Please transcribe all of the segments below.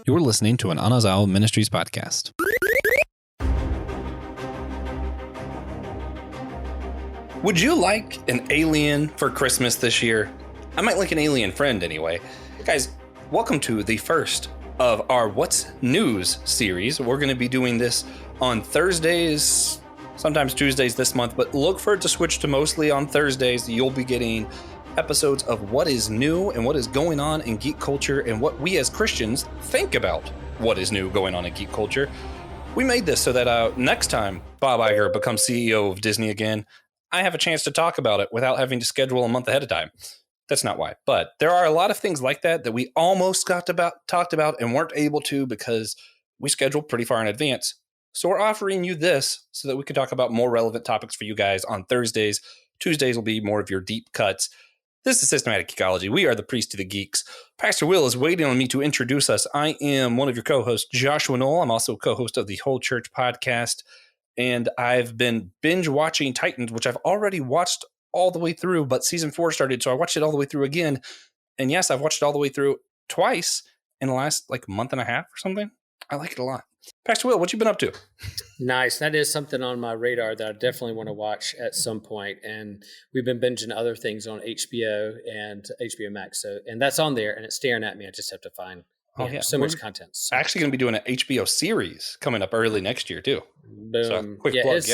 You're listening to an Anazao Ministries podcast. Would you like an alien for Christmas this year? I might like an alien friend anyway. Guys, welcome to the first of our What's News series. We're going to be doing this on Thursdays, sometimes Tuesdays this month, but look for it to switch to mostly on Thursdays. You'll be getting episodes of what is new and what is going on in geek culture and what we as Christians think about what is new going on in geek culture. We made this so that next time Bob Iger becomes CEO of Disney again, I have a chance to talk about it without having to schedule a month ahead of time. That's not why. But there are a lot of things like that we almost talked about and weren't able to because we scheduled pretty far in advance. So we're offering you this so that we can talk about more relevant topics for you guys on Thursdays. Tuesdays will be more of your deep cuts. This is Systematic Geekology. We are the Priest of the Geeks. Pastor Will is waiting on me to introduce us. I am one of your co-hosts, Joshua Knoll. I'm also co-host of the Whole Church podcast. And I've been binge watching Titans, which I've already watched all the way through, but season 4 started, so I watched it all the way through again. And yes, I've watched it all the way through twice in the last month and a half or something. I like it a lot. Pastor Will, what you been up to? Nice. That is something on my radar that I definitely want to watch at some point. And we've been binging other things on HBO and HBO Max. And that's on there and it's staring at me. I just have to find so much content. Actually going to be doing an HBO series coming up early next year too. Boom. So, quick plug, it's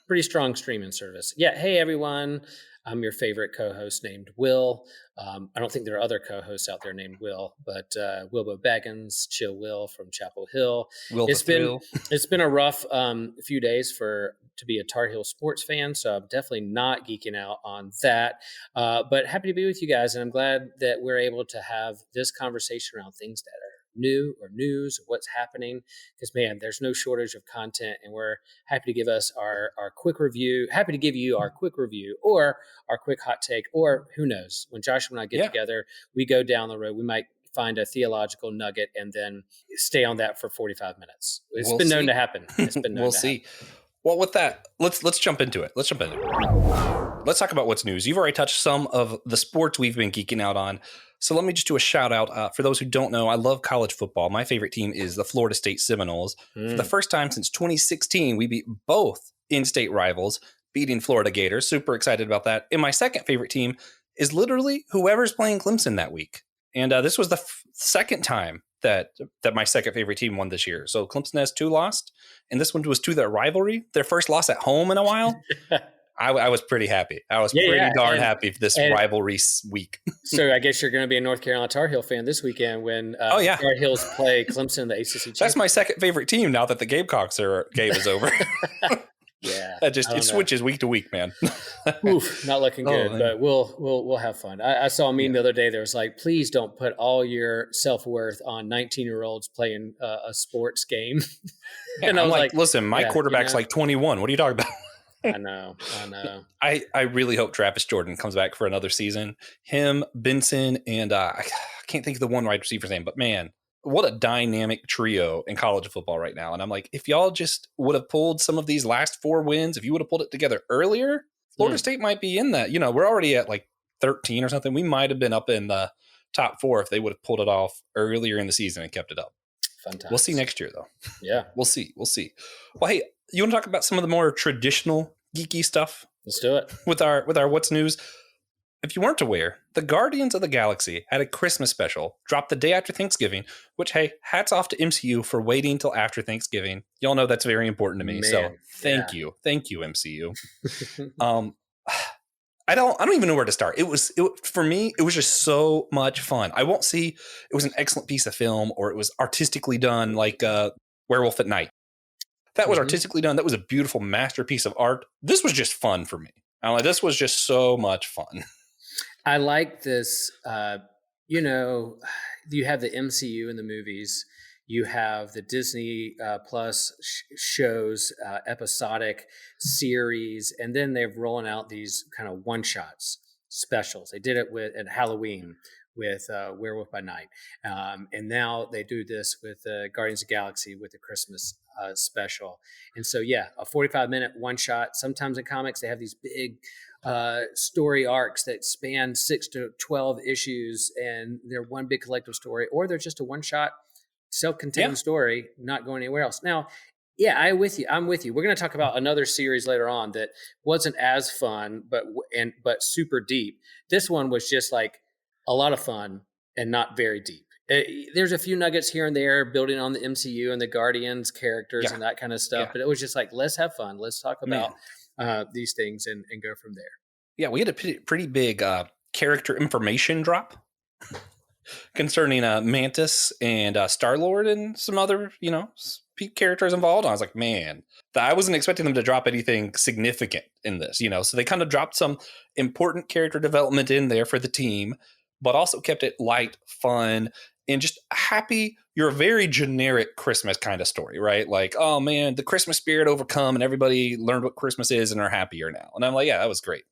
pretty strong streaming service. Yeah. Hey, everyone. I'm your favorite co-host named Will. I don't think there are other co-hosts out there named Will, but Wilbo Baggins, Chill Will from Chapel Hill. It's been a rough few days to be a Tar Heel sports fan, so I'm definitely not geeking out on that. But happy to be with you guys, and I'm glad that we're able to have this conversation around things that are new or news or what's happening, because man, there's no shortage of content, and we're happy to give us our quick review, happy to give you our quick review or our quick hot take, or who knows, when Joshua and I get together, we go down the road, we might find a theological nugget and then stay on that for 45 minutes. It's been known to happen. It's been known we'll see. Well, with that, let's jump into it. Let's talk about what's news. You've already touched some of the sports we've been geeking out on. So let me just do a shout out. For those who don't know, I love college football. My favorite team is the Florida State Seminoles. For the first time since 2016, we beat both in-state rivals, beating Florida Gators. Super excited about that. And my second favorite team is literally whoever's playing Clemson that week. And this was the second time that my second favorite team won this year. So Clemson has 2 lost, and this one was to their rivalry, their first loss at home in a while. I was pretty happy. I was pretty darn happy for this rivalry week. So I guess you're going to be a North Carolina Tar Heel fan this weekend when Tar Heels play Clemson in the ACC Championship. That's my second favorite team now that the Gamecocks game is over. Yeah, it switches week to week, man. Oof, not looking good, but we'll have fun. I saw a meme the other day. There was like, please don't put all your self-worth on 19-year-olds playing a sports game. And I was like, listen, my quarterback's like 21. What are you talking about? I know. I really hope Travis Jordan comes back for another season. Him, Benson, and I can't think of the one wide receiver's name, but man, what a dynamic trio in college football right now. And I'm like, if y'all just would have pulled some of these last 4 wins, if you would have pulled it together earlier, Florida State might be in that. We're already at like 13 or something. We might have been up in the top 4 if they would have pulled it off earlier in the season and kept it up. Fun times. We'll see next year, though. Yeah. We'll see. Well, hey, you want to talk about some of the more traditional geeky stuff? Let's do it. With our What's News. If you weren't aware, the Guardians of the Galaxy had a Christmas special dropped the day after Thanksgiving, which, hey, hats off to MCU for waiting till after Thanksgiving. Y'all know that's very important to me. Man, so thank you. Thank you, MCU. I don't even know where to start. For me, it was just so much fun. I won't see it was an excellent piece of film or it was artistically done like Werewolf at Night. That was artistically done. That was a beautiful masterpiece of art. This was just fun for me. This was just so much fun. I like this. You have the MCU in the movies. You have the Disney Plus shows, episodic series, and then they're rolling out these kind of one-shots specials. They did it at Halloween with Werewolf by Night, and now they do this with Guardians of the Galaxy with the Christmas special. And so, a 45-minute one-shot. Sometimes in comics, they have these big story arcs that span 6 to 12 issues, and they're one big collective story, or they're just a one-shot self-contained story, not going anywhere else. Now, yeah, I'm with you. We're going to talk about another series later on that wasn't as fun, but super deep. This one was just like a lot of fun and not very deep. There's a few nuggets here and there building on the MCU and the Guardians characters and that kind of stuff, but it was just like, let's have fun. Let's talk about these things and go from there. Yeah, we had a pretty big character information drop concerning Mantis and Star-Lord and some other, characters involved. I was like, man, I wasn't expecting them to drop anything significant in this, so they kind of dropped some important character development in there for the team, but also kept it light, fun, and just happy. You're a very generic Christmas kind of story, right? Like, oh man, the Christmas spirit overcome and everybody learned what Christmas is and are happier now. And I'm like, yeah, that was great.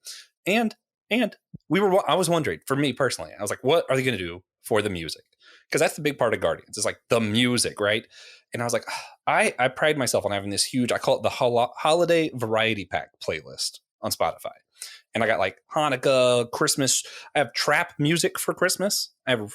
And I was wondering, for me personally, I was like, what are they going to do for the music? Because that's the big part of Guardians. It's like the music, right? And I was like, I pride myself on having this huge, I call it the holiday variety pack playlist on Spotify. And I got like Hanukkah, Christmas. I have trap music for Christmas. I have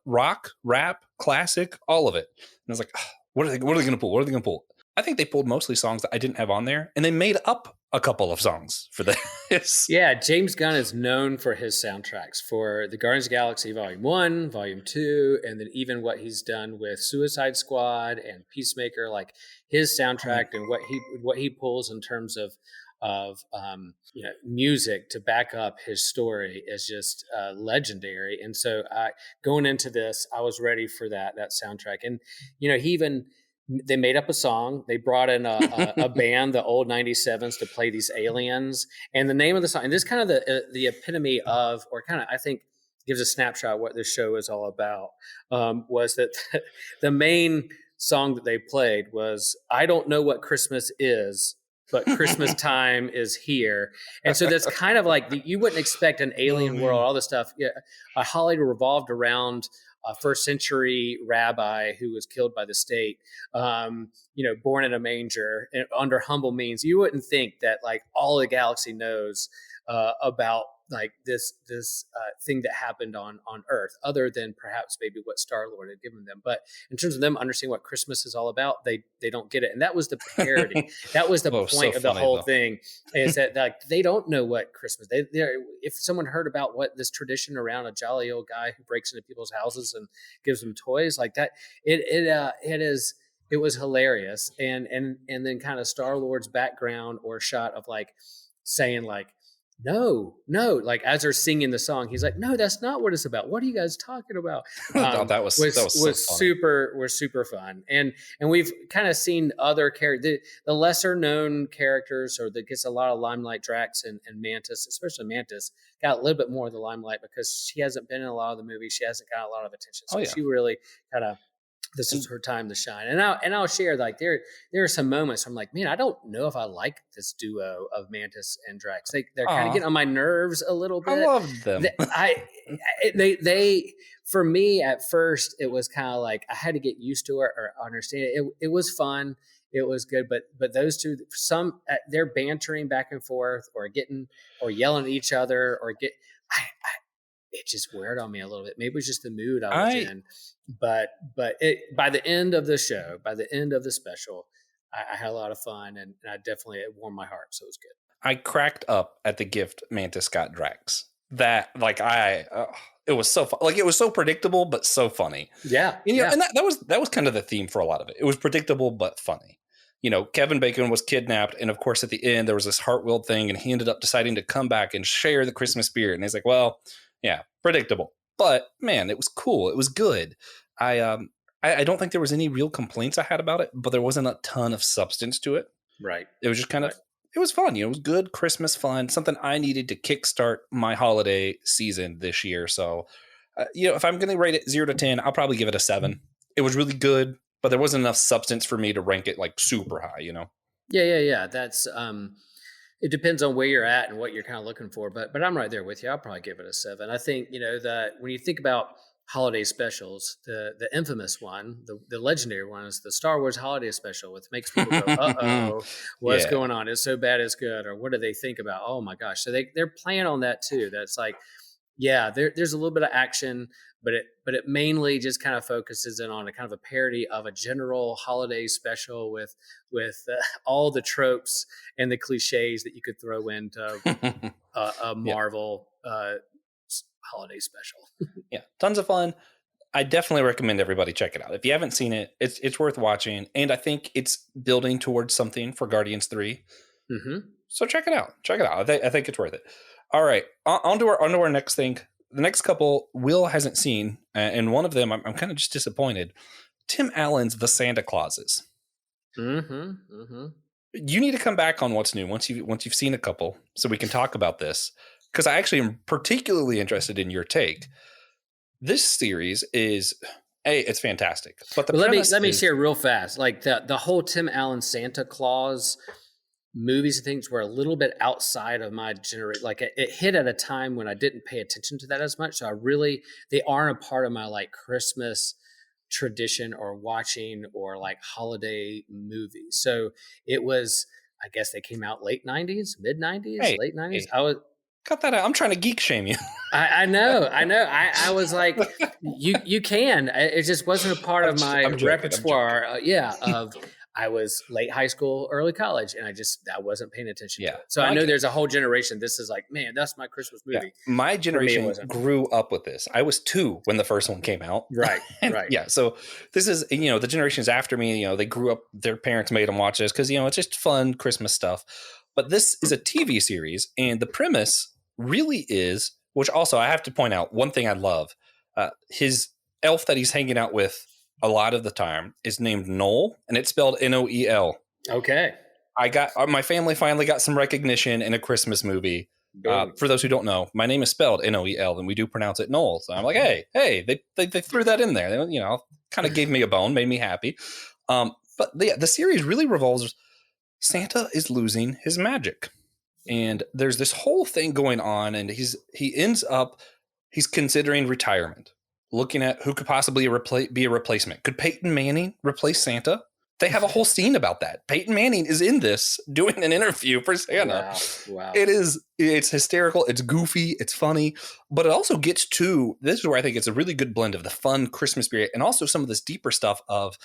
rock, rap, classic, all of it. And I was like, what are they going to pull? What are they going to pull? I think they pulled mostly songs that I didn't have on there, and they made up a couple of songs for this. Yeah, James Gunn is known for his soundtracks for the Guardians of the Galaxy Volume 1, Volume 2, and then even what he's done with Suicide Squad and Peacemaker. Like his soundtrack and what he pulls in terms of music to back up his story is just legendary. And so going into this, I was ready for that soundtrack. And they made up a song. They brought in a band, the old 97s, to play these aliens. And the name of the song, and this is kind of the epitome of, or kind of, I think, gives a snapshot of what this show is all about, was that the main song that they played was, I don't know what Christmas is, but Christmas time is here. And so that's kind of like, you wouldn't expect an alien world, all this stuff. Yeah, a holiday revolved around a first century rabbi who was killed by the state, born in a manger under humble means. You wouldn't think that like all the galaxy knows about like this thing that happened on Earth, other than perhaps maybe what Star-Lord had given them. But in terms of them understanding what Christmas is all about, they don't get it. And that was the parody. That was the point of the whole thing, is that like they don't know what Christmas. If someone heard about what this tradition around a jolly old guy who breaks into people's houses and gives them toys like that, it was hilarious. And then kind of Star-Lord's background or shot of like saying like, no, like as they're singing the song, he's like, no, that's not what it's about. What are you guys talking about? That was so super fun. And we've kind of seen other characters, the lesser known characters, or that gets a lot of limelight. Drax and Mantis, especially Mantis, got a little bit more of the limelight because she hasn't been in a lot of the movies. She hasn't got a lot of attention. So she really kind of, this is her time to shine. And I'll share, like, there are some moments I'm like, man, I don't know if I like this duo of Mantis and Drax. They're kind of getting on my nerves a little bit. I love them. They for me at first, it was kind of like I had to get used to it or understand it. It was fun. It was good. But those two, they're bantering back and forth or yelling at each other it just weared on me a little bit. Maybe it was just the mood I was in. But by the end of the show, by the end of the special, I had a lot of fun, and it warmed my heart. So it was good. I cracked up at the gift Mantis got Drax. That it was so fun. Like, it was so predictable but so funny. Yeah, and that was kind of the theme for a lot of it. It was predictable but funny. Kevin Bacon was kidnapped, and of course at the end there was this heart-willed thing, and he ended up deciding to come back and share the Christmas spirit. And he's like, well, yeah, predictable. But man, it was cool. It was good. I don't think there was any real complaints I had about it, but there wasn't a ton of substance to it. Right. It was just kind of, it was fun. It was good Christmas fun, something I needed to kickstart my holiday season this year. So, if I'm going to rate it 0 to 10, I'll probably give it a 7. It was really good, but there wasn't enough substance for me to rank it like super high, Yeah. That's, it depends on where you're at and what you're kind of looking for, but I'm right there with you. I'll probably give it a 7. I think, that when you think about holiday specials, the infamous one, the legendary one is the Star Wars holiday special, which makes people go, uh-oh, what's going on? It's so bad it's good. Or what do they think about? Oh my gosh. So they're playing on that too. That's like, Yeah, there's a little bit of action, but it mainly just kind of focuses in on a kind of a parody of a general holiday special with all the tropes and the cliches that you could throw into a Yeah. Marvel holiday special. Yeah. Tons of fun. I definitely recommend everybody check it out. If you haven't seen it, it's worth watching. And I think it's building towards something for Guardians 3. Mm-hmm. So check it out. Check it out. I think it's worth it. All right. On to our next thing. The next couple Will hasn't seen, and one of them I'm kind of just disappointed. Tim Allen's The Santa Clauses. Mm-hmm. Mm-hmm. You need to come back on what's new once you've seen a couple, so we can talk about this. Because I actually am particularly interested in your take. This series is it's fantastic, but the But premise let me is, share real fast. Like the whole Tim Allen Santa Claus movies and things were a little bit outside of my generation. Like it hit at a time when I didn't pay attention to that as much. So they aren't a part of my like Christmas tradition or watching or like holiday movies. So it was, I guess they came out late 90s, mid 90s, hey, late 90s. hey, cut that out. I'm trying to geek shame you. I know. I was like, you can. It just wasn't a part of my I'm joking, repertoire. Of I was late high school, early college, and I wasn't paying attention to Yeah. it. So I know there's a whole generation. This is like, man, that's my Christmas Yeah. movie. My generation wasn't. grew up with this. I was 2 when the first one came out. Right. And Right. yeah. So this is, the generations after me, they grew up, their parents made them watch this because, it's just fun Christmas stuff. But this is a TV series, and the premise really is, which also I have to point out one thing I love. His elf that he's hanging out with a lot of the time is named Noel, and it's spelled Noel. Okay. My family finally got some recognition in a Christmas movie. For those who don't know, my name is spelled Noel, and we do pronounce it Noel. So I'm like, hey, they threw that in there. They, kind of gave me a bone, made me happy. But the series really revolves. Santa is losing his magic, and there's this whole thing going on, and he's considering retirement, looking at who could possibly be a replacement. Could Peyton Manning replace Santa? They have a whole scene about that. Peyton Manning is in this doing an interview for Santa. Wow. It's hysterical. It's goofy. It's funny, but it also gets to, this is where I think it's a really good blend of the fun Christmas spirit and also some of this deeper stuff of,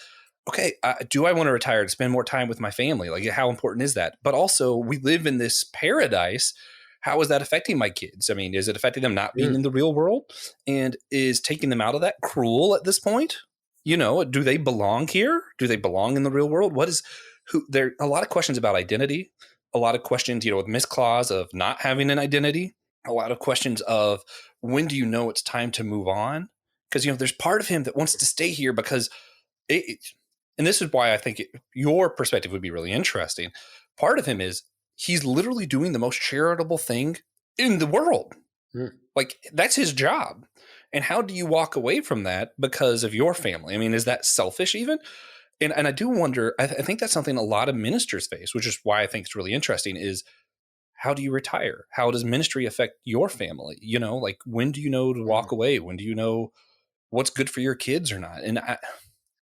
okay, do I want to retire to spend more time with my family? Like, how important is that? But also, we live in this paradise. How is that affecting my kids? I mean, is it affecting them not being in the real world? And is taking them out of that cruel at this point? Do they belong here? Do they belong in the real world? There are a lot of questions about identity, a lot of questions, with Miss Claus of not having an identity, a lot of questions of when do you know it's time to move on? Because, there's part of him that wants to stay here because and this is why I think your perspective would be really interesting. Part of him is he's literally doing the most charitable thing in the world. Like, that's his job. And how do you walk away from that because of your family? I mean, is that selfish even? And I do wonder, I think that's something a lot of ministers face, which is why I think it's really interesting is, how do you retire? How does ministry affect your family? Like, when do you know to walk away? When do you know what's good for your kids or not? And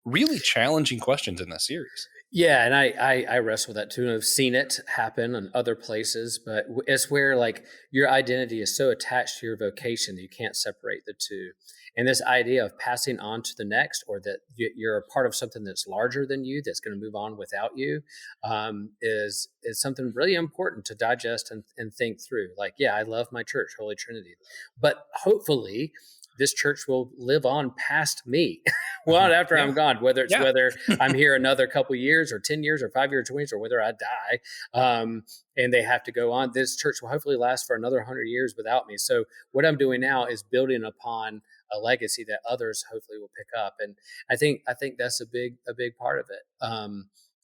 really challenging questions in this series. Yeah, and I wrestle with that too. And I've seen it happen in other places, but it's where like your identity is so attached to your vocation that you can't separate the two. And this idea of passing on to the next, or that you're a part of something that's larger than you, that's going to move on without you, is something really important to digest and think through. Like, yeah, I love my church, Holy Trinity, but hopefully this church will live on past me well after I'm gone, whether I'm here another couple years or 10 years or 5 years or 20 years, or whether I die and they have to go on. This church will hopefully last for another 100 years without me. So what I'm doing now is building upon a legacy that others hopefully will pick up. And I think that's a big part of it.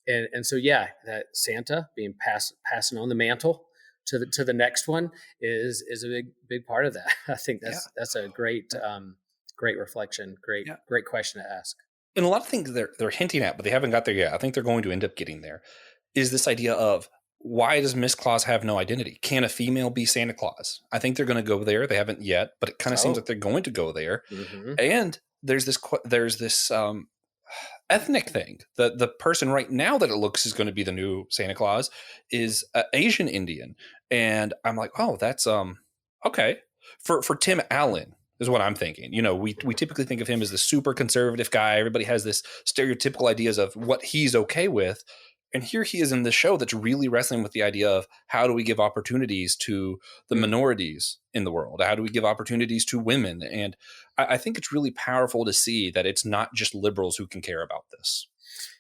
And so, yeah, that Santa being passing on the mantle to the next one is a big part of that. I think that's a great reflection. Great question to ask. And a lot of things they're hinting at, but they haven't got there yet. I think they're going to end up getting there. Is this idea of, why does Miss Claus have no identity? Can a female be Santa Claus? I think they're going to go there. They haven't yet, but it kind of seems like they're going to go there. Mm-hmm. And there's this ethnic thing. The person right now that it looks is going to be the new Santa Claus is Asian Indian, and I'm like, oh, that's okay. for Tim Allen is what I'm thinking. You know, we typically think of him as the super conservative guy. Everybody has this stereotypical ideas of what he's okay with. And here he is in this show that's really wrestling with the idea of how do we give opportunities to the minorities in the world? How do we give opportunities to women? And I think it's really powerful to see that it's not just liberals who can care about this.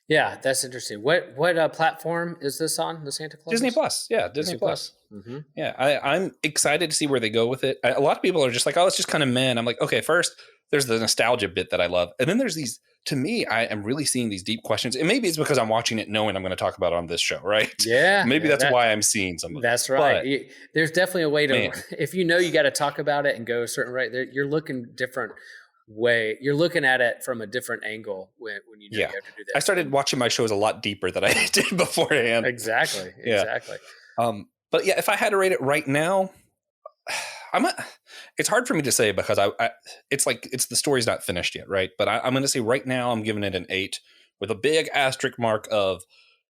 Yeah, that's interesting. What platform is this on? The Santa Claus? Disney Plus. Yeah, Disney Plus. Mm-hmm. Yeah, I'm excited to see where they go with it. A lot of people are just like, oh, it's just kind of men. I'm like, okay, first, there's the nostalgia bit that I love. And then there's these, to me, I am really seeing these deep questions. And maybe it's because I'm watching it knowing I'm going to talk about it on this show, right? Yeah. Maybe that's why I'm seeing some of it. That's right. But, there's definitely a way to, if you know you got to talk about it and go a certain way, you're looking different way. You're looking at it from a different angle when you know you have to do that. I started watching my shows a lot deeper than I did beforehand. Exactly. But yeah, if I had to rate it right now, it's hard for me to say because it's the story's not finished yet, right? But I'm going to say right now I'm giving it an 8 with a big asterisk mark of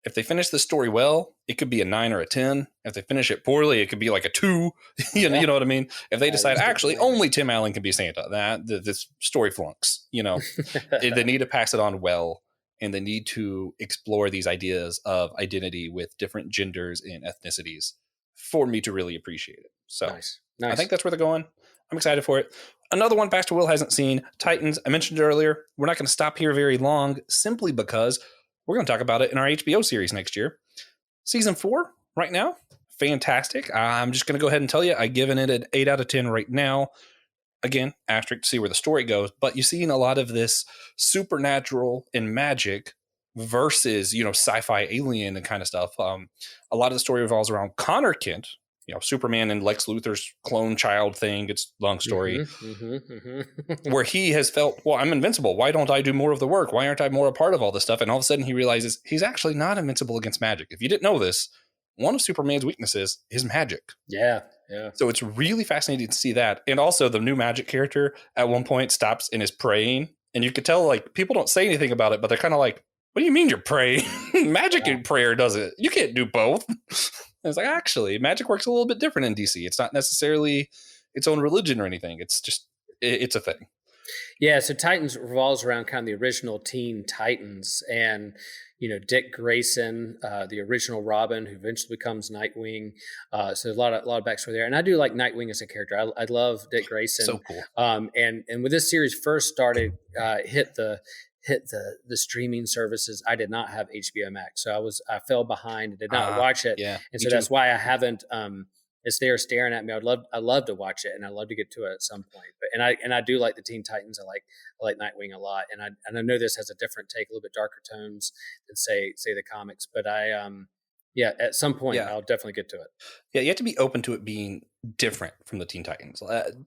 if they finish the story well, it could be a 9 or a 10. If they finish it poorly, it could be like a 2. You know what I mean? If they decide actually only Tim Allen can be Santa, this story flunks. You know, they need to pass it on well, and they need to explore these ideas of identity with different genders and ethnicities for me to really appreciate it. So nice. I think that's where they're going. I'm excited for it. Another one Pastor Will hasn't seen, Titans. I mentioned it earlier. We're not going to stop here very long simply because we're going to talk about it in our HBO series next year. Season 4 right now. Fantastic. I'm just going to go ahead and tell you, I've given it an 8 out of 10 right now. Again, asterisk to see where the story goes. But you're seeing a lot of this supernatural and magic versus, sci-fi alien and kind of stuff. A lot of the story revolves around Connor Kent, Superman and Lex Luthor's clone child thing. It's a long story where he has felt, well, I'm invincible. Why don't I do more of the work? Why aren't I more a part of all this stuff? And all of a sudden he realizes he's actually not invincible against magic. If you didn't know this, one of Superman's weaknesses is magic. Yeah. So it's really fascinating to see that. And also the new magic character at one point stops and is praying. And you could tell like people don't say anything about it, but they're kind of like, what do you mean you're praying? Magic and prayer does it. You can't do both. It's like, actually, magic works a little bit different in DC. It's not necessarily its own religion or anything. It's just, it's a thing. Yeah, so Titans revolves around kind of the original Teen Titans and, Dick Grayson, the original Robin, who eventually becomes Nightwing. So a lot of backstory there. And I do like Nightwing as a character. I love Dick Grayson. So cool. And when this series first started, hit the streaming services, I did not have HBO Max, so I fell behind and did not watch it. Yeah, and so that's why I haven't. It's there staring at me. I love to watch it, and I love to get to it at some point. But and I do like the Teen Titans. I like Nightwing a lot, and I know this has a different take, a little bit darker tones than say the comics. But at some point I'll definitely get to it. Yeah, you have to be open to it being different from the Teen Titans.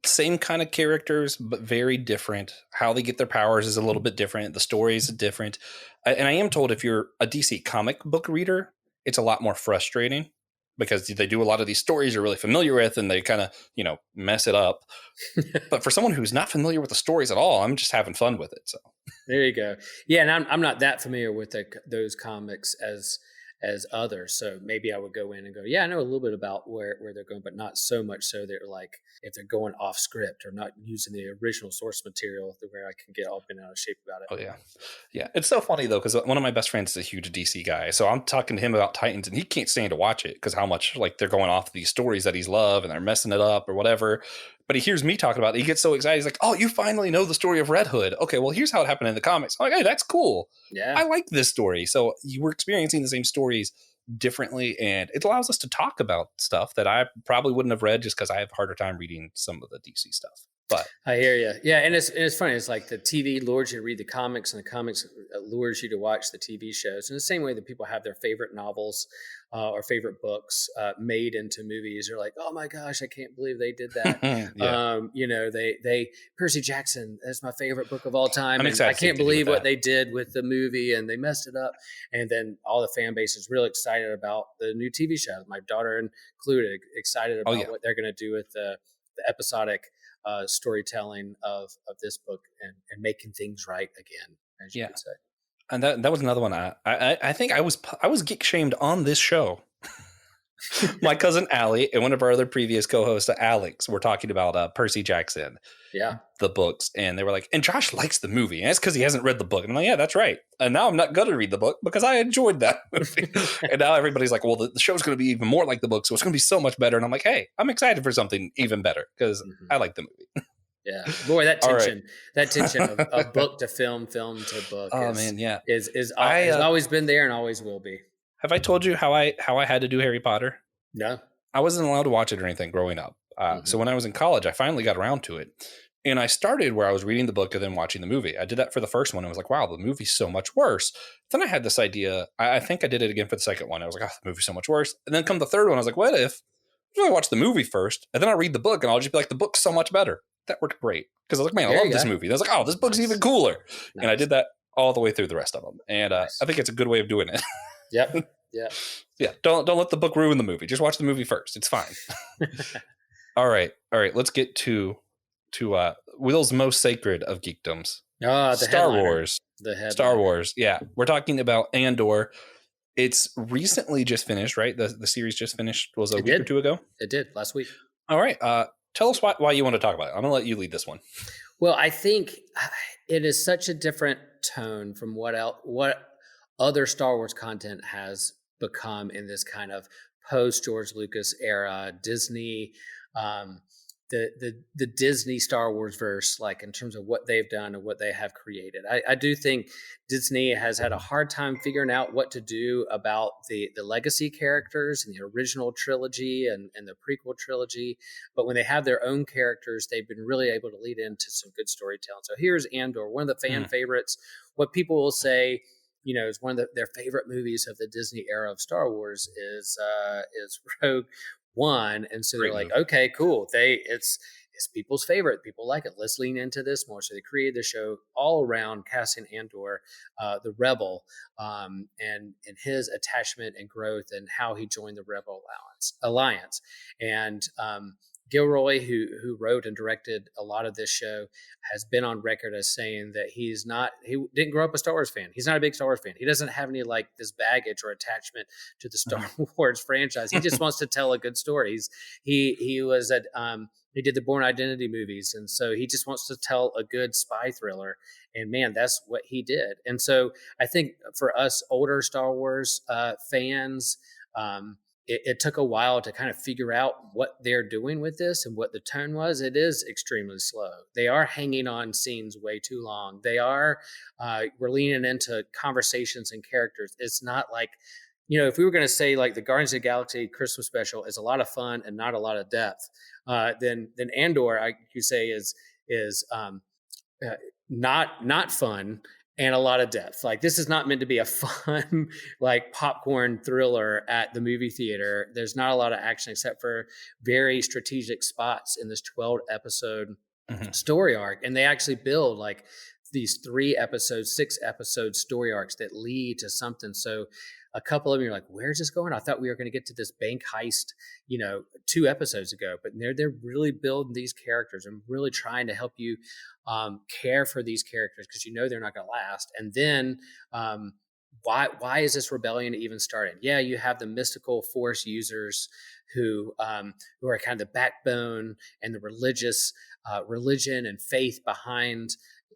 Same kind of characters, but very different. How they get their powers is a little bit different. The story is different. And I am told if you're a DC comic book reader, it's a lot more frustrating because they do a lot of these stories you're really familiar with and they kind of, mess it up. But for someone who's not familiar with the stories at all, I'm just having fun with it. So there you go. Yeah, and I'm not that familiar with those comics as others. So maybe I would go in and go, yeah, I know a little bit about where they're going, but not so much so that like if they're going off script or not using the original source material where I can get all bent out of shape about it. Oh, yeah. Yeah. It's so funny, though, because one of my best friends is a huge DC guy. So I'm talking to him about Titans and he can't stand to watch it because how much like they're going off these stories that he's loved and they're messing it up or whatever. But he hears me talking about it. He gets so excited. He's like, oh, you finally know the story of Red Hood. Okay, well, here's how it happened in the comics. I'm like, hey, that's cool. Yeah. I like this story. So you were experiencing the same stories differently, and it allows us to talk about stuff that I probably wouldn't have read just because I have a harder time reading some of the DC stuff. But I hear you. Yeah, and it's funny. It's like the TV lures you to read the comics, and the comics lures you to watch the TV shows. In the same way that people have their favorite novels or favorite books made into movies, they're like, "Oh my gosh, I can't believe they did that." They Percy Jackson. That's my favorite book of all time. And I can't believe what they did with the movie, and they messed it up. And then all the fan base is really excited about the new TV show. My daughter included, excited about what they're going to do with the episodic storytelling of this book and making things right again, as you could say. And that was another one. I think I was geek shamed on this show My cousin Allie and one of our other previous co-hosts, Alex, were talking about Percy Jackson, Yeah. the books, and they were like, and Josh likes the movie, and it's because he hasn't read the book. And I'm like, yeah, that's right. And now I'm not going to read the book because I enjoyed that movie. And now everybody's like, well, the show's going to be even more like the book, so it's going to be so much better. And I'm like, hey, I'm excited for something even better because I like the movie. Yeah, boy, that All tension, right. that tension of book to film, film to book Oh is man, yeah. has always been there and always will be. Have I told you how I had to do Harry Potter? No. I wasn't allowed to watch it or anything growing up. So when I was in college, I finally got around to it. And I started where I was reading the book and then watching the movie. I did that for the first one. I was like, wow, the movie's so much worse. Then I had this idea. I think I did it again for the second one. I was like, oh, the movie's so much worse. And then come the third one, I was like, what if I watch the movie first and then I'll read the book and I'll just be like, the book's so much better. That worked great. Because I was like, man, I love this movie. And I was like, oh, this book's even cooler. Nice. And I did that all the way through the rest of them. And I think it's a good way of doing it. Yep. Yeah. Yeah. Don't let the book ruin the movie. Just watch the movie first. It's fine. All right. Let's get to Will's most sacred of geekdoms. Star Wars. Star Wars. Yeah. We're talking about Andor. It's recently just finished, right? The series just finished. Was it a week or two ago? It did, last week. All right. Tell us why you want to talk about it. I'm going to let you lead this one. Well, I think it is such a different tone from what other Star Wars content has become in this kind of post George Lucas era, Disney, the Disney Star Wars verse, like in terms of what they've done and what they have created. I do think Disney has had a hard time figuring out what to do about the legacy characters in the original trilogy and the prequel trilogy. But when they have their own characters, they've been really able to lead into some good storytelling. So here's Andor, one of the fan favorites. What people will say, is one of their favorite movies of the Disney era of Star Wars is Rogue One, and so they're like, okay, cool. It's people's favorite. People like it. Let's lean into this more. So they created the show all around Cassian Andor, the rebel, and his attachment and growth and how he joined the Rebel Alliance. And Gilroy, who wrote and directed a lot of this show, has been on record as saying that he didn't grow up a Star Wars fan. He's not a big Star Wars fan. He doesn't have any like this baggage or attachment to the Star Wars franchise. He just wants to tell a good story. He did the Bourne Identity movies, and so he just wants to tell a good spy thriller. And man, that's what he did. And so I think for us older Star Wars fans, it took a while to kind of figure out what they're doing with this and what the tone was. It is extremely slow. They are hanging on scenes way too long. We're leaning into conversations and characters. It's not like, if we were going to say like the Guardians of the Galaxy Christmas special is a lot of fun and not a lot of depth, then Andor, I could say is not fun and a lot of depth. Like, this is not meant to be a fun, like popcorn thriller at the movie theater. There's not a lot of action except for very strategic spots in this 12 episode story arc. And they actually build like these 6 episode story arcs that lead to something. So a couple of them, you're like, where's this going? I thought we were going to get to this bank heist, 2 episodes ago, but they're really building these characters and really trying to help you care for these characters because they're not going to last. And then why is this rebellion even starting? Yeah, you have the mystical Force users who are kind of the backbone and the religion and faith behind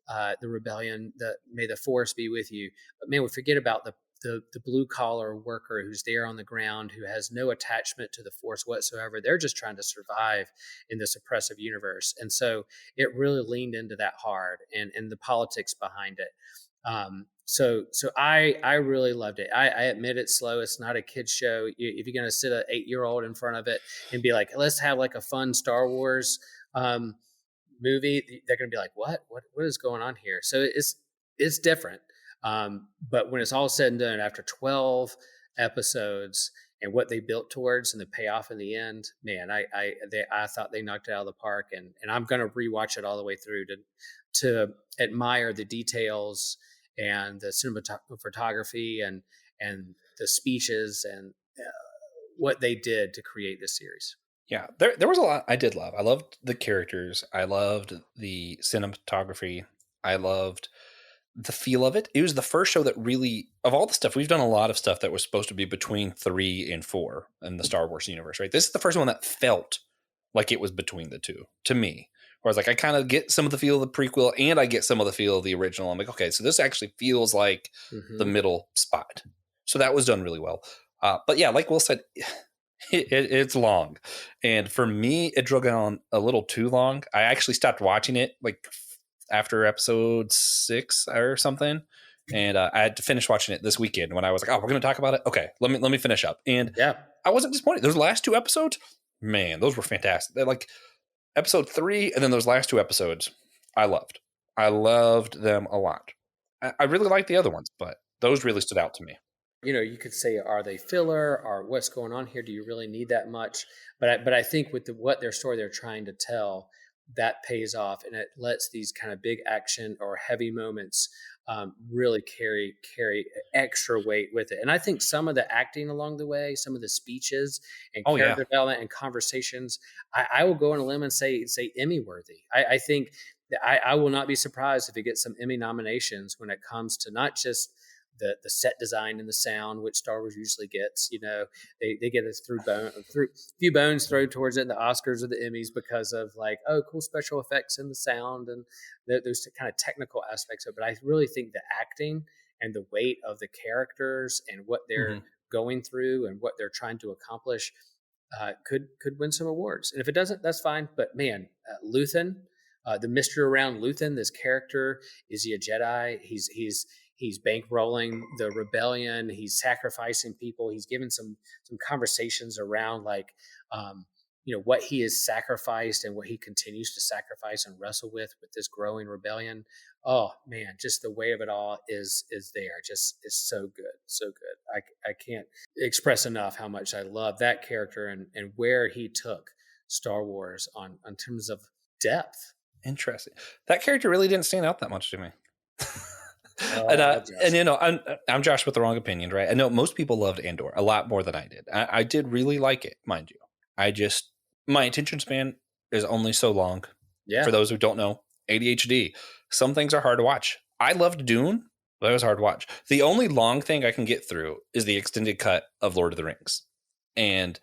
the rebellion. May the Force be with you. But man, we forget about the blue collar worker who's there on the ground, who has no attachment to the Force whatsoever. They're just trying to survive in this oppressive universe. And so it really leaned into that hard and the politics behind it. So I really loved it. I admit it's slow. It's not a kid's show. If you're going to sit an 8-year-old in front of it and be like, let's have like a fun Star Wars movie, they're going to be like, what is going on here? So it's different. But when it's all said and done, after 12 episodes and what they built towards and the payoff in the end, man, I thought they knocked it out of the park, and I'm going to rewatch it all the way through to admire the details and the cinematography and the speeches and what they did to create this series. Yeah, there was a lot I did love. I loved the characters. I loved the cinematography. I loved the feel of it. It was the first show that really, of all the stuff, we've done a lot of stuff that was supposed to be between 3 and 4 in the Star Wars universe, right? This is the first one that felt like it was between the two to me. Whereas like I kind of get some of the feel of the prequel and I get some of the feel of the original. I'm like, okay, so this actually feels like the middle spot. So that was done really well. But yeah, like Will said, it's long. And for me, it drug on a little too long. I actually stopped watching it like after episode 6 or something. And I had to finish watching it this weekend when I was like, oh, we're going to talk about it. Okay, let me finish up. And Yeah. I wasn't disappointed. Those last 2 episodes, man, those were fantastic. They're like episode 3 and then those last 2 episodes, I loved them a lot. I really liked the other ones, but those really stood out to me. You could say, are they filler, or what's going on here? Do you really need that much? But I think with what their story they're trying to tell, that pays off, and it lets these kind of big action or heavy moments really carry extra weight with it. And I think some of the acting along the way, some of the speeches and character development and conversations, I will go on a limb and say Emmy worthy. I think that I will not be surprised if it gets some Emmy nominations when it comes to not just the set design and the sound, which Star Wars usually gets. They get us through a few bones thrown towards it in the Oscars or the Emmys because of like, oh, cool special effects in the sound and those kind of technical aspects of it. But I really think the acting and the weight of the characters and what they're going through and what they're trying to accomplish could win some awards. And if it doesn't, that's fine. But man, Luthen, the mystery around Luthen, this character, is he a Jedi? He's bankrolling the rebellion. He's sacrificing people. He's given some conversations around like, what he has sacrificed and what he continues to sacrifice and wrestle with this growing rebellion. Oh man, just the weight of it all is there. Just is so good, so good. I can't express enough how much I love that character and where he took Star Wars on terms of depth. Interesting. That character really didn't stand out that much to me. Josh. And I'm Josh with the wrong opinion, right? I know most people loved Andor a lot more than I did. I did really like it, mind you. My attention span is only so long. Yeah. For those who don't know, ADHD. Some things are hard to watch. I loved Dune, but it was hard to watch. The only long thing I can get through is the extended cut of Lord of the Rings. And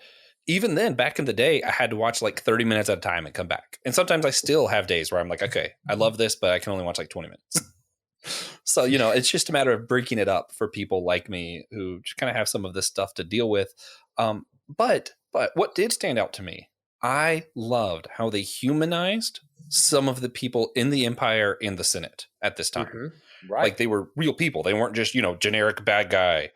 even then, back in the day, I had to watch like 30 minutes at a time and come back. And sometimes I still have days where I'm like, okay, I love this, but I can only watch like 20 minutes. So, it's just a matter of breaking it up for people like me who just kind of have some of this stuff to deal with. But what did stand out to me, I loved how they humanized some of the people in the Empire and the Senate at this time. Mm-hmm. Right. Like they were real people. They weren't just, generic bad guy.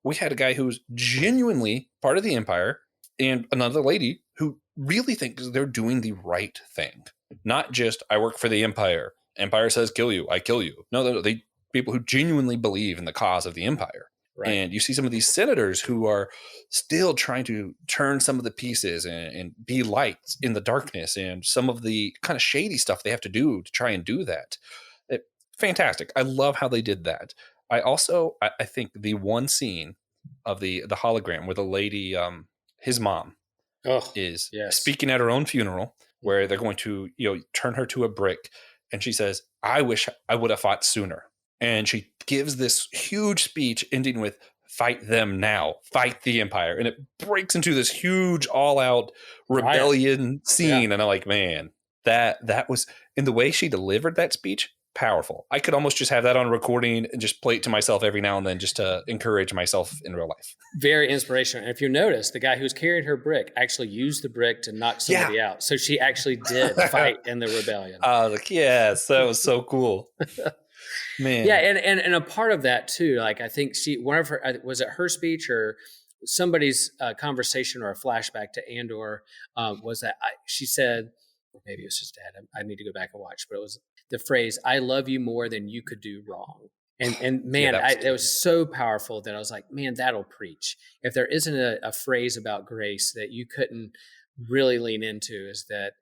We had a guy who was genuinely part of the Empire and another lady who really thinks they're doing the right thing. Not just, I work for the Empire. Empire says kill you, I kill you. No, they people who genuinely believe in the cause of the Empire. Right. And you see some of these senators who are still trying to turn some of the pieces and be lights in the darkness and some of the kind of shady stuff they have to do to try and do that. Fantastic. I love how they did that. I think the one scene of the hologram where the lady, his mom, is speaking at her own funeral, where they're going to, turn her to a brick. And she says, I wish I would have fought sooner. And she gives this huge speech ending with, fight them now, fight the Empire. And it breaks into this huge all-out rebellion scene. Yeah. And I'm like, man, that was, in the way she delivered that speech, powerful. I could almost just have that on recording and just play it to myself every now and then just to encourage myself in real life. Very inspirational. And if you notice, the guy who's carrying her brick actually used the brick to knock somebody out. So she actually did fight in the rebellion. Yes, that was so cool. Man. Yeah, and a part of that too, like I think one of her, was it her speech or somebody's conversation or a flashback to Andor, was that she said, maybe it was just Dad, I need to go back and watch, but it was the phrase, I love you more than you could do wrong. And man, it was so powerful that I was like, man, that'll preach. If there isn't a phrase about grace that you couldn't really lean into, is that,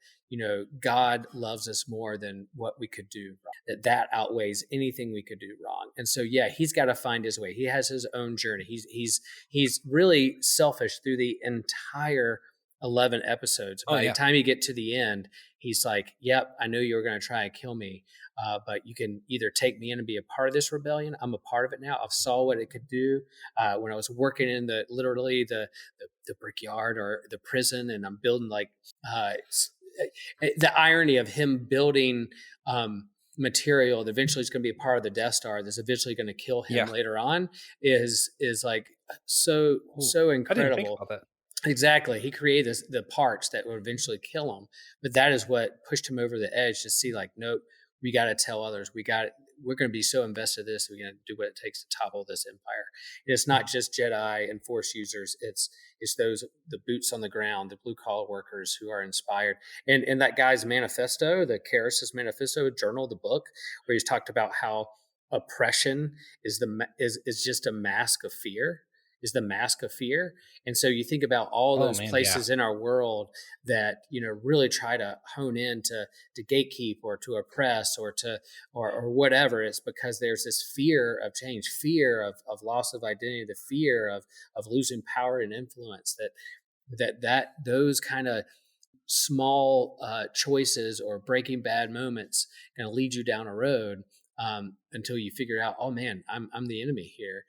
God loves us more than what we could do wrong. That outweighs anything we could do wrong. And so, yeah, he's got to find his way. He has his own journey. He's really selfish through the entire 11 episodes. Oh By the yeah. time you get to the end, he's like, "Yep, I knew you were going to try and kill me, but you can either take me in and be a part of this rebellion. I'm a part of it now. I've saw what it could do when I was working in the brickyard or the prison, and I'm building like the irony of him building." Material that eventually is going to be a part of the Death Star that's eventually going to kill him Yeah. later on is like so Ooh, so I didn't think incredible. about that. Exactly. He created the parts that would eventually kill him. But that is what pushed him over the edge to see, like, nope, we got to tell others. We're going to be so invested in this. We're going to do what it takes to topple this empire. And it's not just Jedi and Force users. It's the boots on the ground, the blue collar workers who are inspired. And that guy's manifesto, the Karras' manifesto journal, the book, where he's talked about how oppression is just a mask of fear, is the mask of fear. And so you think about all Oh those man, yeah. places in our world that, really try to hone in to gatekeep or to oppress or to or whatever. It's because there's this fear of change, fear of loss of identity, the fear of losing power and influence, that those kind of small choices or breaking bad moments going to lead you down a road until you figure out, oh man, I'm the enemy here.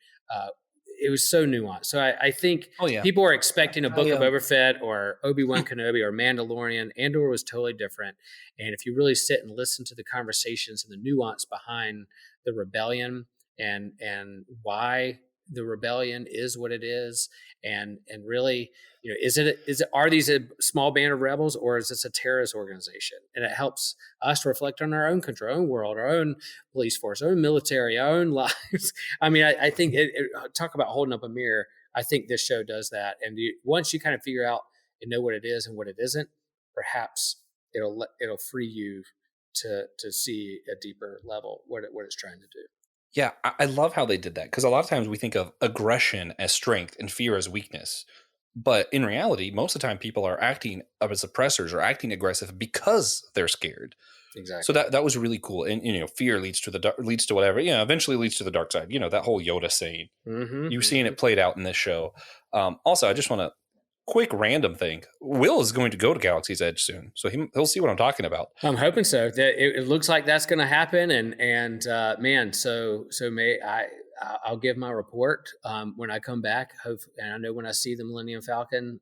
It was so nuanced. So I think Oh yeah. people are expecting a Book I of Boba Fett or Obi-Wan Kenobi or Mandalorian. Andor was totally different. And if you really sit and listen to the conversations and the nuance behind the rebellion and why the rebellion is what it is, and really, are these a small band of rebels, or is this a terrorist organization? And it helps us reflect on our own country, our own world, our own police force, our own military, our own lives. I mean, I think talk about holding up a mirror. I think this show does that. And once you kind of figure out and know what it is and what it isn't, perhaps it'll free you to see a deeper level what it's trying to do. Yeah, I love how they did that, because a lot of times we think of aggression as strength and fear as weakness. But in reality, most of the time people are acting as oppressors or acting aggressive because they're scared. Exactly. So that was really cool. And fear leads to whatever, eventually leads to the dark side. That whole Yoda saying. You've seen it played out in this show. Also, I just want to quick random thing. Will is going to go to Galaxy's Edge soon, so he'll see what I'm talking about. I'm hoping so. It looks like that's going to happen, and man, so I'll give my report when I come back. And I know when I see the Millennium Falcon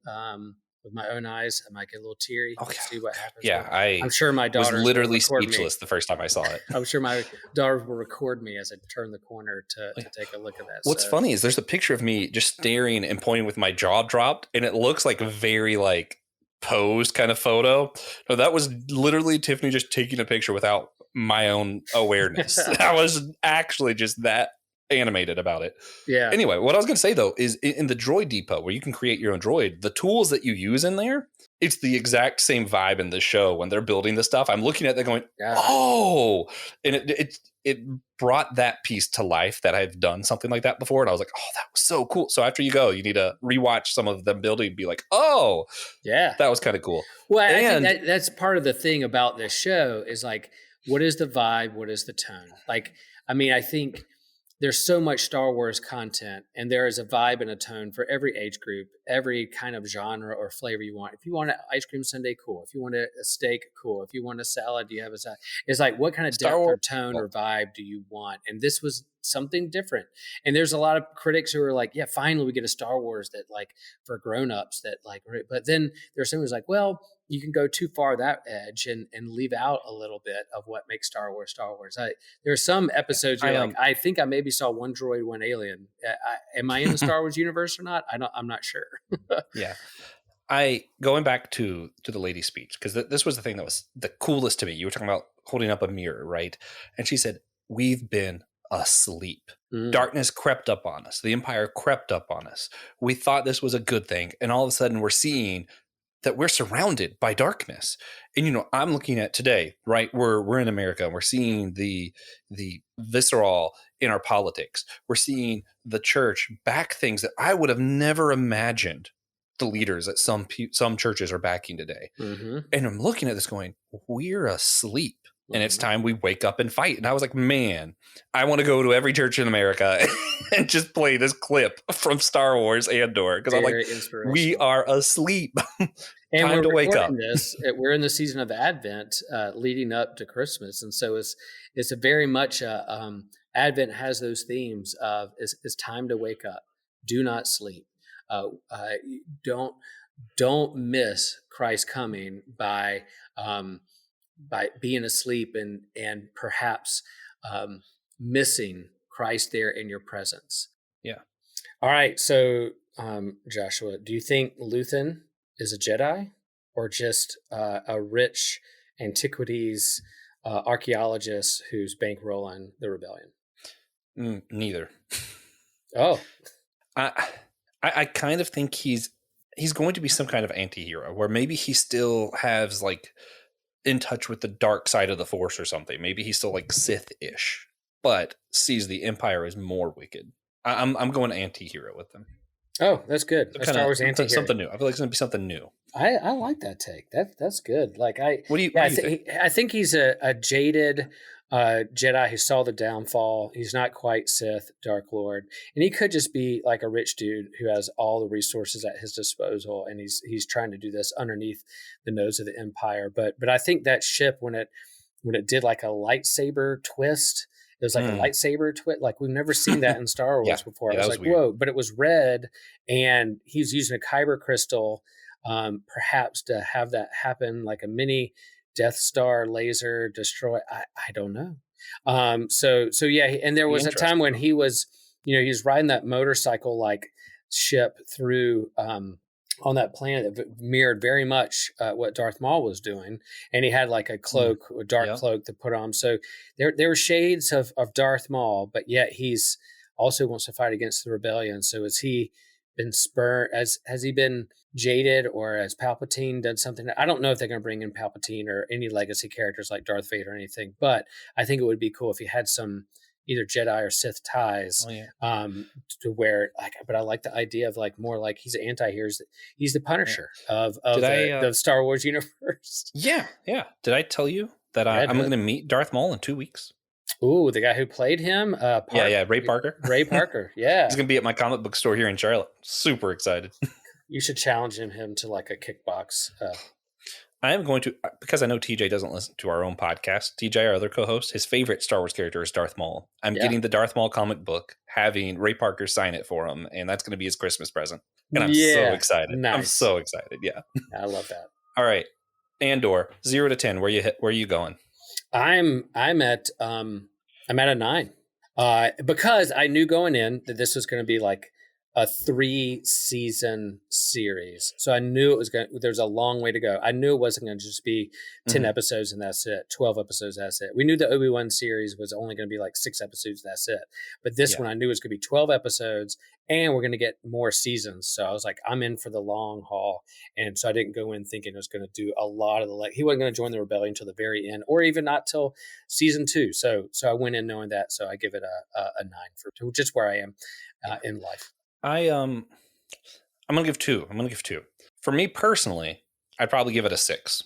with my own eyes, I might get a little teary. Okay. See what happens. Yeah, I'm sure my daughter was literally speechless the first time I saw it. I'm sure my daughter will record me as I turn the corner to take a look at that. What's funny is there's a picture of me just staring and pointing with my jaw dropped, and it looks like a very posed kind of photo. No, that was literally Tiffany just taking a picture without my own awareness. I was actually just that animated about it. Yeah. Anyway, what I was going to say though is in the Droid Depot, where you can create your own droid, the tools that you use in there, it's the exact same vibe in the show when they're building the stuff. I'm looking at that going, oh, and it brought that piece to life that I've done something like that before. And I was like, oh, that was so cool. So after you go, you need to rewatch some of them building and be like, oh, yeah, that was kind of cool. Well, I think that's part of the thing about this show is what is the vibe? What is the tone? I think there's so much Star Wars content, and there is a vibe and a tone for every age group, every kind of genre or flavor you want. If you want an ice cream sundae, cool. If you want a steak, cool. If you want a salad, do you have a salad? It's like, what kind of depth or tone or vibe do you want? And this was something different. And there's a lot of critics who are like, yeah, finally we get a Star Wars that for grownups that but then there's someone who's like, well, you can go too far that edge and leave out a little bit of what makes Star Wars Star Wars. There are some episodes you're I think I maybe saw one droid, one alien. Am I in the Star Wars universe or not? I'm not sure. Yeah. Going back to the lady's speech, because this was the thing that was the coolest to me. You were talking about holding up a mirror, right? And she said, we've been asleep. Darkness crept up on us. The Empire crept up on us. We thought this was a good thing. And all of a sudden we're seeing that we're surrounded by darkness. And, I'm looking at today, right? We're in America and we're seeing the visceral in our politics. We're seeing the church back things that I would have never imagined the leaders at some churches are backing today. And I'm looking at this going, we're asleep. and it's time we wake up and fight. And I was like, man, I want to go to every church in America and just play this clip from Star Wars Andor, because I'm like, we are asleep. And time to wake up. We're in the season of Advent, leading up to Christmas, and so it's a very much Advent has those themes of it's time to wake up. Do not sleep. Don't miss Christ coming by being asleep and perhaps missing Christ there in your presence. Yeah. All right. So, Joshua, do you think Luthen is a Jedi or just a rich antiquities archaeologist who's bankrolling the rebellion? Neither. Oh. I kind of think he's going to be some kind of anti-hero, where maybe he still has like in touch with the dark side of the Force or something. Maybe he's still like Sith-ish, but sees the Empire as more wicked. I'm going anti-hero with them. Oh, that's good. Star Wars anti-hero. Something new. I feel like it's going to be something new. I like that take. That's good. Like what do you think? I think he's a jaded Jedi who saw the downfall. He's not quite Sith, Dark Lord, and he could just be like a rich dude who has all the resources at his disposal, and he's trying to do this underneath the nose of the Empire. But I think that ship when it did like a lightsaber twist, it was like a lightsaber twist. Like we've never seen that in Star Wars before. I was like, weird. Whoa! But it was red, and he's using a kyber crystal, perhaps to have that happen, like a mini Death Star laser destroy. I don't know. So yeah, and there was a time when he was riding that motorcycle like ship through on that planet that mirrored very much what Darth Maul was doing, and he had like a cloak, a dark cloak to put on. So there were shades of Darth Maul, but yet he's also wants to fight against the rebellion. So has he been spurned? Has he been jaded, or has Palpatine done something? I don't know if they're going to bring in Palpatine or any legacy characters like Darth Vader or anything, but I think it would be cool if he had some either Jedi or Sith ties, to where but I like the idea of like more like he's an anti-hero. He's the Punisher of the Star Wars universe. Yeah. Did I tell you that I'm going to meet Darth Maul in 2 weeks? Ooh, the guy who played him? Ray Parker. Ray Parker, yeah. He's going to be at my comic book store here in Charlotte. Super excited. You should challenge him to like a kickbox. I am going to, because I know TJ doesn't listen to our own podcast. TJ, our other co-host, his favorite Star Wars character is Darth Maul. I'm getting the Darth Maul comic book, having Ray Parker sign it for him, and that's going to be his Christmas present. And I'm so excited. Nice. I'm so excited. Yeah. I love that. All right. Andor, 0 to 10. Where are you going? I'm at a 9. Because I knew going in that this was going to be like a 3-season series. So I knew there's a long way to go. I knew it wasn't going to just be 10 episodes and that's it, 12 episodes, that's it. We knew the Obi-Wan series was only going to be like 6 episodes, that's it. But this one I knew it was going to be 12 episodes and we're going to get more seasons. So I was like, I'm in for the long haul. And so I didn't go in thinking it was going to do a lot of he wasn't going to join the rebellion until the very end, or even not till season 2. So I went in knowing that. So I give it a 9 for just where I am in life. I'm gonna give 2. For me personally, I'd probably give it a 6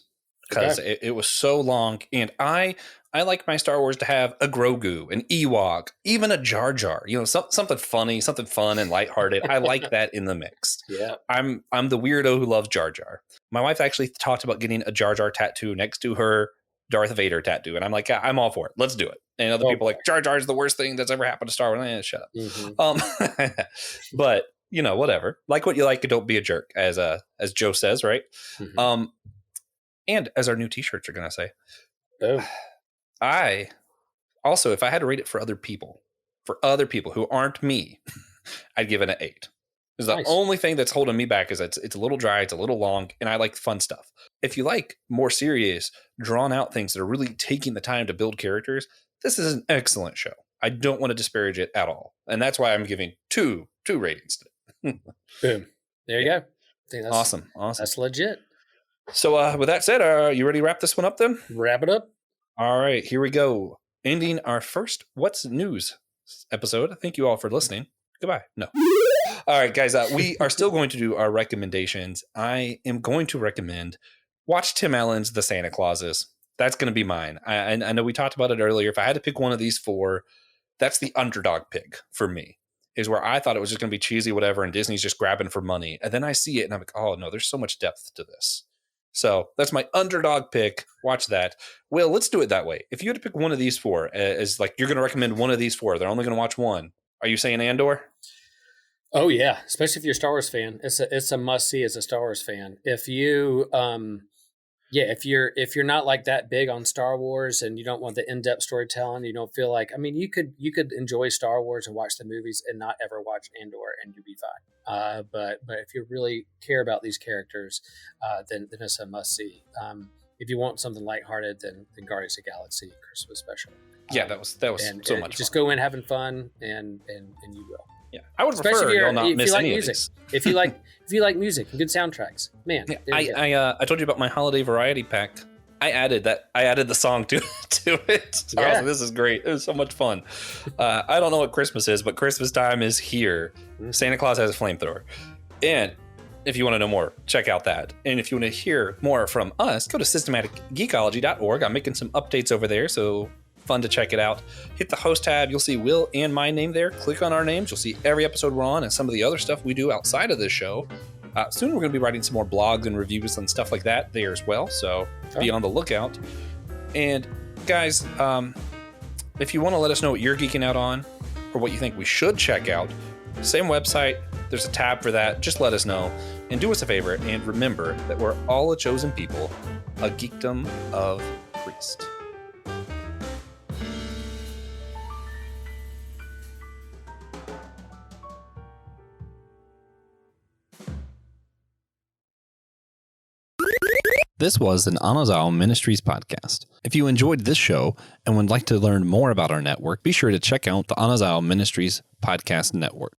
because it was so long, and I like my Star Wars to have a Grogu, an Ewok, even a Jar Jar. Something funny, something fun and lighthearted. I like that in the mix. Yeah, I'm the weirdo who loves Jar Jar. My wife actually talked about getting a Jar Jar tattoo next to her Darth Vader tattoo, and I'm like, I'm all for it. Let's do it. And other people are like, Jar Jar is the worst thing that's ever happened to Star Wars. Shut up. But whatever. Like what you like, don't be a jerk, as Joe says, right? And as our new T-shirts are gonna say. I also, if I had to rate it for other people who aren't me, I'd give it an 8. Because the only thing that's holding me back is it's a little dry, it's a little long, and I like fun stuff. If you like more serious, drawn out things that are really taking the time to build characters, this is an excellent show. I don't want to disparage it at all. And that's why I'm giving 2 ratings. Boom. There you go. I think that's awesome. That's legit. So with that said, are you ready to wrap this one up then? Wrap it up. All right, here we go. Ending our first What's News episode. Thank you all for listening. Goodbye. No. All right, guys, we are still going to do our recommendations. I am going to recommend watch Tim Allen's The Santa Clauses. That's going to be mine. I know we talked about it earlier. If I had to pick one of these 4, that's the underdog pick for me, is where I thought it was just going to be cheesy, whatever, and Disney's just grabbing for money. And then I see it and I'm like, oh no, there's so much depth to this. So that's my underdog pick. Watch that. Will, let's do it that way. If you had to pick one of these 4 as like, you're going to recommend one of these 4, they're only going to watch one. Are you saying Andor? Oh yeah, especially if you're a Star Wars fan, it's a must see as a Star Wars fan. If you, if you're not like that big on Star Wars and you don't want the in-depth storytelling, you don't feel like, I mean, you could enjoy Star Wars and watch the movies and not ever watch Andor and you'll be fine. But if you really care about these characters, then it's a must see. If you want something lighthearted, then Guardians of the Galaxy Christmas special. Yeah, that was so much fun. Just go in having fun and you will. Yeah, I would prefer you'll not miss any music. of these. if you like music and good soundtracks, man. Yeah, I told you about my holiday variety pack. I added the song to it. So I was like, this is great. It was so much fun. I don't know what Christmas is, but Christmas time is here. Santa Claus has a flamethrower. And if you want to know more, check out that. And if you want to hear more from us, go to systematicgeekology.org. I'm making some updates over there, so fun to check it out. Hit the host tab. You'll see Will and my name there. Click on our names. You'll see every episode we're on and some of the other stuff we do outside of this show. Soon we're going to be writing some more blogs and reviews and stuff like that there as well. So be on the lookout. And guys, if you want to let us know what you're geeking out on or what you think we should check out, same website. There's a tab for that. Just let us know and do us a favor. And remember that we're all a chosen people, a geekdom of priest. This was an Anazao Ministries podcast. If you enjoyed this show and would like to learn more about our network, be sure to check out the Anazao Ministries podcast network.